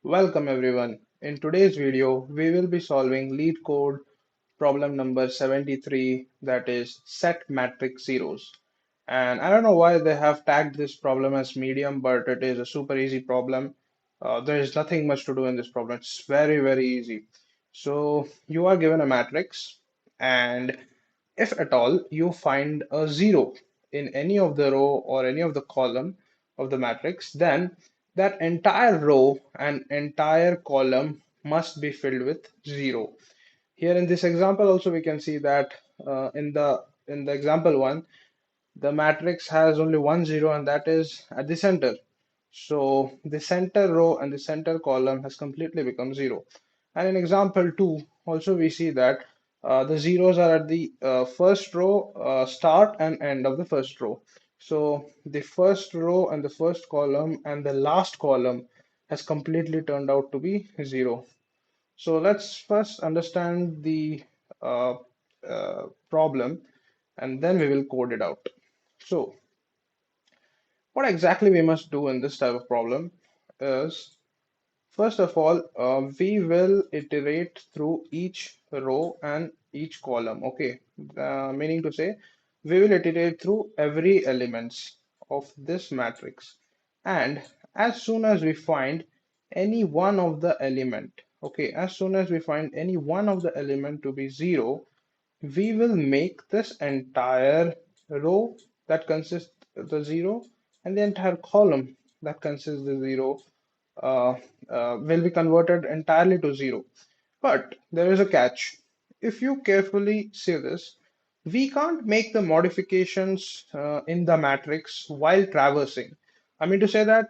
Welcome everyone. In today's video, we will be solving LeetCode problem number 73, that is set matrix zeros. And I don't know why they have tagged this problem as medium, but it is a super easy problem. There is nothing much to do in this problem. It's very easy. So you are given a matrix, and if at all you find a zero in any of the row or any of the column of the matrix, then that entire row and entire column must be filled with zero. Here in this example also we can see that in the example one, the matrix has only one zero, and that is at the center. So the center row and the center column has completely become zero. And in example 2, also we see that the zeros are at the first row, start and end of the first row. So the first row and the first column and the last column has completely turned out to be zero. So let's first understand the problem, and then we will code it out. So what exactly we must do in this type of problem is, first of all, we will iterate through each row and each column. Okay, meaning to say, we will iterate through every elements of this matrix, and as soon as we find any one of the element, okay, as soon as we find any one of the element to be zero, we will make this entire row that consists the zero and the entire column that consists the zero uh, will be converted entirely to zero. But there is a catch. If you carefully see this, we can't make the modifications in the matrix while traversing. I mean to say that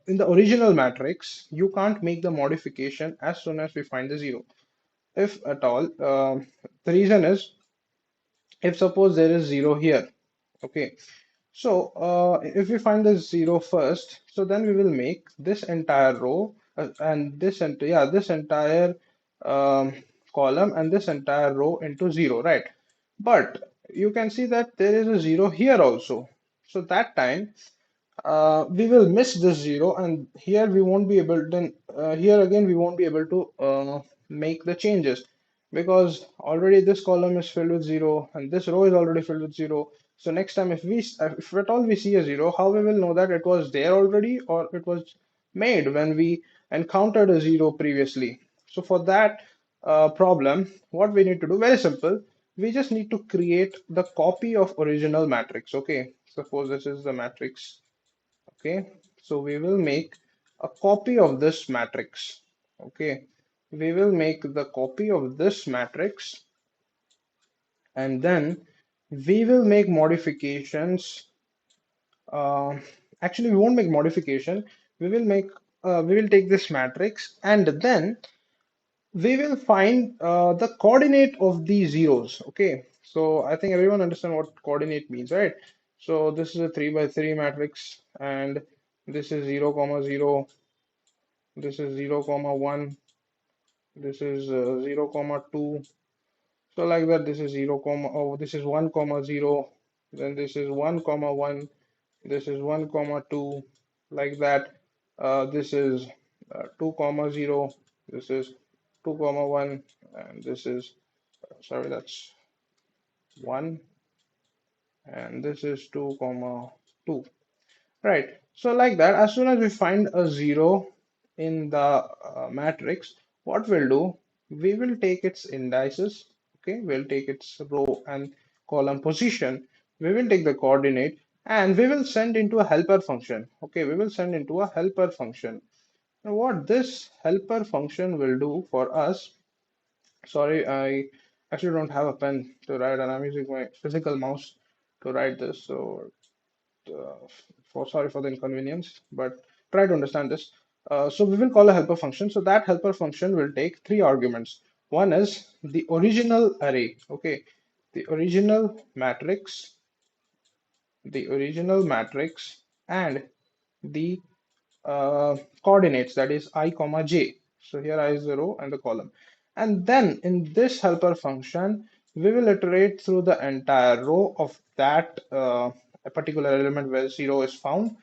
in the original matrix, you can't make the modification as soon as we find the zero, if at all. The reason is, if suppose there is zero here, okay, so if we find the zero first, so then we will make this entire row and this entire um, column and this entire row into zero, right? But you can see that there is a zero here also. So that time we will miss this zero, and here we won't be able, then here again we won't be able to make the changes, because already this column is filled with zero and this row is already filled with zero. So next time if at all we see a zero, how we will know that it was there already or it was made when we encountered a zero previously? So for that problem, what we need to do, very simple, we just need to create the copy of original matrix. Okay, suppose this is the matrix. Okay, so we will make a copy of this matrix. Okay, we will make the copy of this matrix, and then we will make modifications. uh, Actually we won't make modification, we will make we will take this matrix, and then we will find the coordinate of the zeros. Okay, so I think everyone understand what coordinate means, right? So this is a 3 by 3 matrix, and this is 0 comma 0, this is 0 comma 1, this is 0 comma 2. So like that, this is 0 comma, oh, this is 1 comma 0, then this is 1 comma 1, this is 1 comma 2, like that. This is 2 comma 0, this is 2 comma 1, and this is, sorry, that's 1, and this is 2 comma 2. Right. So like that, as soon as we find a zero in the matrix, what we'll do, we will take its indices. Okay, we'll take its row and column position. We will take the coordinate, and we will send into a helper function. Okay, we will send into a helper function. Now what this helper function will do for us, sorry, I actually don't have a pen to write, and I'm using my physical mouse to write this. So uh, sorry for the inconvenience, but try to understand this. So we will call a helper function. So that helper function will take three arguments. One is the original array. Okay, the original matrix, and the coordinates, that is I comma j. So here I is the row and the column. And then in this helper function, we will iterate through the entire row of that a particular element where zero is found,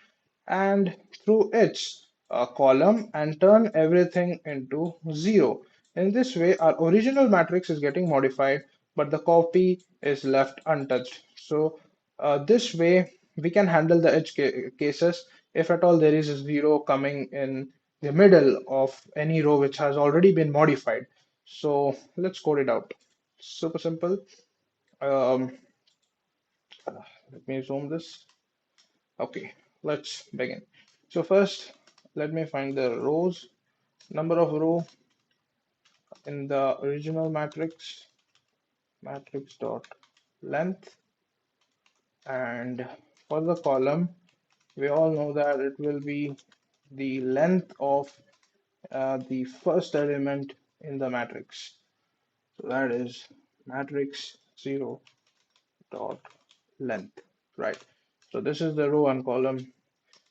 and through its column and turn everything into 0. In this way, our original matrix is getting modified, but the copy is left untouched. So this way, we can handle the edge cases if at all there is a 0 coming in the middle of any row which has already been modified. So let's code it out. Super simple. Um, Let me zoom this. Okay, let's begin. So first, let me find the rows, number of row in the original matrix, matrix dot length, and for the column, we all know that it will be the length of the first element in the matrix. So that is matrix 0 dot length, right? So this is the row and column,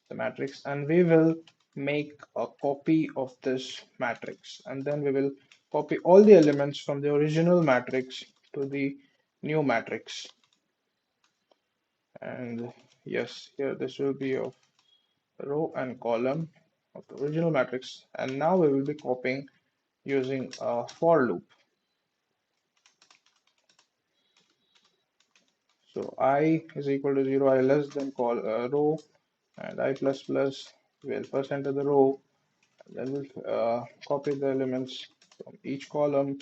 the matrix, and we will make a copy of this matrix, and then we will copy all the elements from the original matrix to the new matrix. And yes, here this will be of row and column of the original matrix, and now we will be copying using a for loop. So I is equal to 0, I less than call row, and I plus plus will first enter the row, and then we'll copy the elements from each column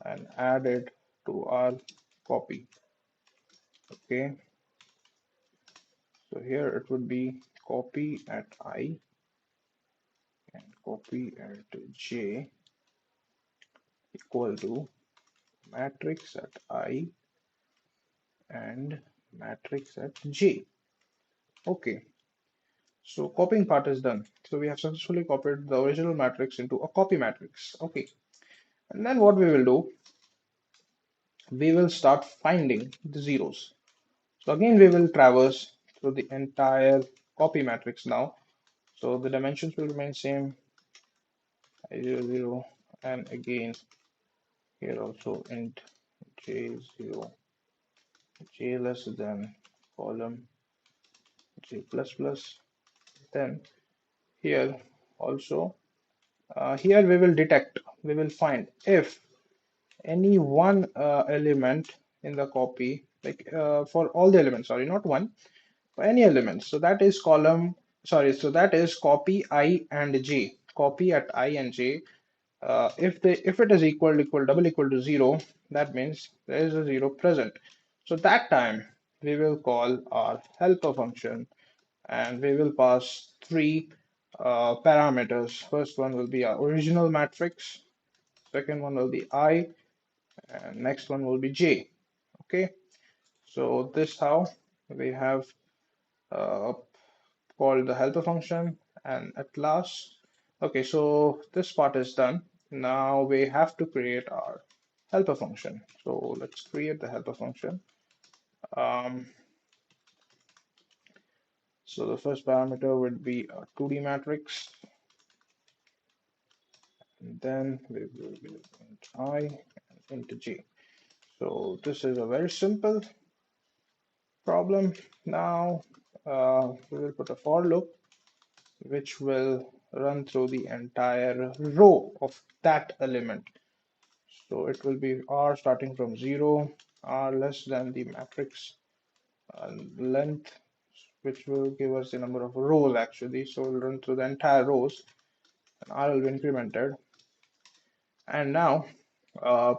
and add it to our copy. Okay, so here it would be copy at I and copy at j equal to matrix at I and matrix at j. Okay, so copying part is done. So we have successfully copied the original matrix into a copy matrix. Okay, and then what we will do, we will start finding the zeros. So again, we will traverse through the entire copy matrix now. So the dimensions will remain same, I0, 0, and again here also int j0, j less than column j plus plus. Then here also, here we will find if any one element in the copy, like for all the elements, sorry, not one, for any elements. So that is column, sorry, so that is copy I and j, copy at I and j. If it is double equal to 0, that means there is a 0 present. So that time we will call our helper function, and we will pass three parameters. First one will be our original matrix, second one will be I, and next one will be j. Okay, so this how we have uh, called the helper function. And at last, okay, so this part is done. Now we have to create our helper function. So let's create the helper function. Um, so the first parameter would be a 2D matrix, and then we will give int I and int j. So this is a very simple problem. Now we will put a for loop which will run through the entire row of that element. So it will be r starting from 0, r less than the matrix length, which will give us the number of rows actually. So we'll run through the entire rows, and r will be incremented. And now uh,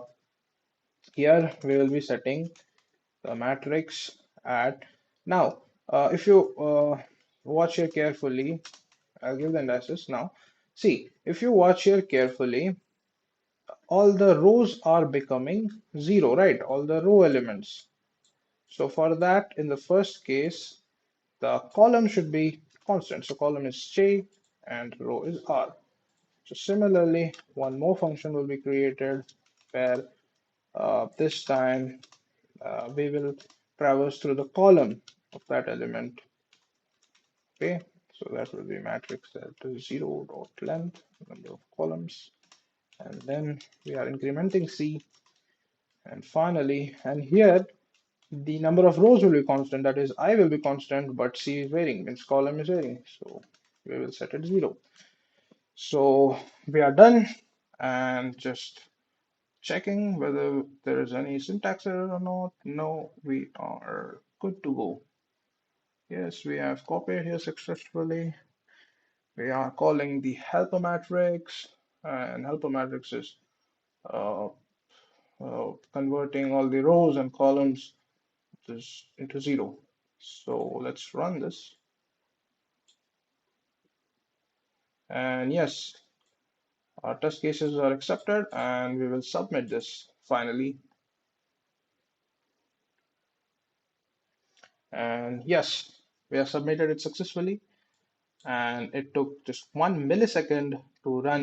here we will be setting the matrix at, now if you watch here carefully, I'll give the indices now. See, if you watch here carefully, all the rows are becoming 0, right? All the row elements. So for that, in the first case, the column should be constant. So column is j and row is r. So similarly, one more function will be created where this time we will traverse through the column of that element. Okay, so that will be matrix at 0 dot length, number of columns, and then we are incrementing c, and finally, and here the number of rows will be constant, that is I will be constant, but c is varying, means column is varying. So we will set it 0. So we are done, and just checking whether there is any syntax error or not. No, we are good to go. Yes, we have copied here successfully. We are calling the helper matrix, and helper matrix is uh, converting all the rows and columns into 0. So let's run this. And yes, our test cases are accepted, and we will submit this finally. And yes, we have submitted it successfully, and it took just 1 millisecond to run.